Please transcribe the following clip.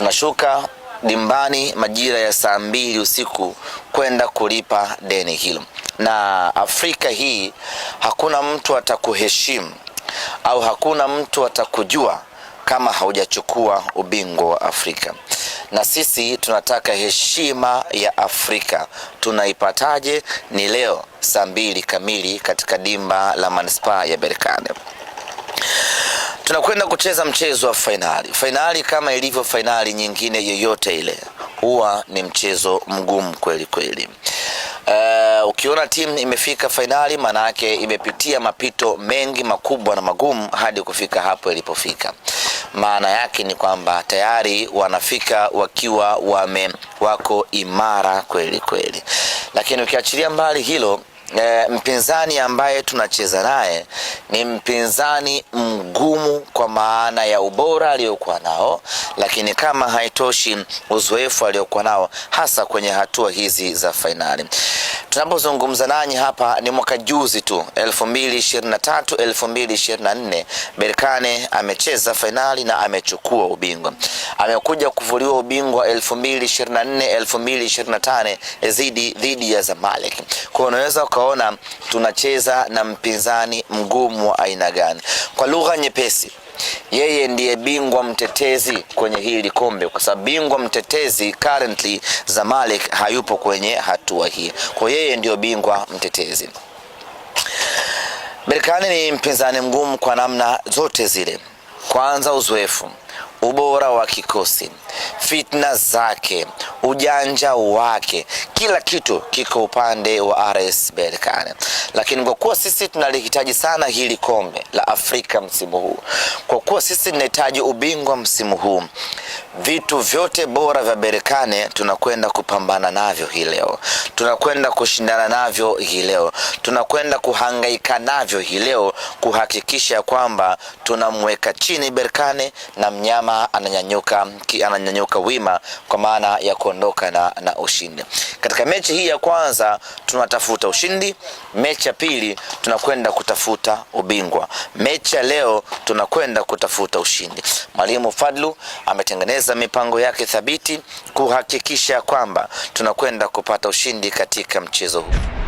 tunashuka dimbani majira ya saa 2 usiku kwenda kulipa deni hilo. Na Afrika hii hakuna mtu atakuheshimu au hakuna mtu atakujua kama haujachukua ubingwa wa Afrika. Na sisi tunataka heshima ya Afrika. Tunaipataje? Ni leo saa 2 kamili katika dimba la Manispaa ya Berkane. Tunakwenda kucheza mchezo wa finali. Finali kama ilivyo finali nyingine yoyote ile, huwa ni mchezo mgumu kweli kweli. Ukiona timu imefika finali, maana yake imepitia mapito mengi makubwa na magumu hadi kufika hapo ilipofika. Maana yake ni kwamba tayari wanafika wakiwa wako imara kweli kweli. Lakini ukiachilia mbali hilo, mpinzani ambaye tunacheza naye ni mpinzani mgumu kwa maana ya ubora aliokuwa nao, lakini kama haitoshi uzoefu aliokuwa nao hasa kwenye hatua hizi za finali. Tunapozungumza nanyi hapa ni mwaka juzi tu 2023-2024 Berkane amecheza finali na amechukua ubingwa. Amekuja kuvuliwa ubingwa 2024-2025 dhidi ya Zamalek. Kwa unaweza ukaona tunacheza na mpinzani mgumu wa aina gani. Kwa lugha nyepesi, yeye ndiye bingwa mtetezi kwenye hili kombe, kwa sababu bingwa mtetezi currently Zamalek hayupo kwenye hatua hii. Kwa yeye ndio bingwa mtetezi. Berkane ni mpinzani mgumu kwa namna zote zile. Kwanza uzoefu, ubora wa kikosi, fitness zake, ujanja wake, kila kitu kiko upande wa RS Berkane. Lakini kwa kuwa sisi tunalihitaji sana hili kombe la Afrika msimu huu, kwa kuwa sisi tunahitaji ubingwa msimu huu, vitu vyote bora vya Berkane tunakwenda kupambana navyo hii leo. Tunakwenda kushindana navyo hii leo. Tunakwenda kuhangaika navyo hii leo kuhakikisha kwamba tunamweka chini Berkane na mnyama ananyanyuka wima kwa maana ya kuondoka na ushindi. Katika mechi hii ya kwanza tunatafuta ushindi, mechi ya pili tunakwenda kutafuta ubingwa. Mechi ya leo tunakwenda kutafuta ushindi. Mwalimu Fadlu ametengeneza mipango yake thabiti kuhakikisha kwamba tunakwenda kupata ushindi katika mchezo huu.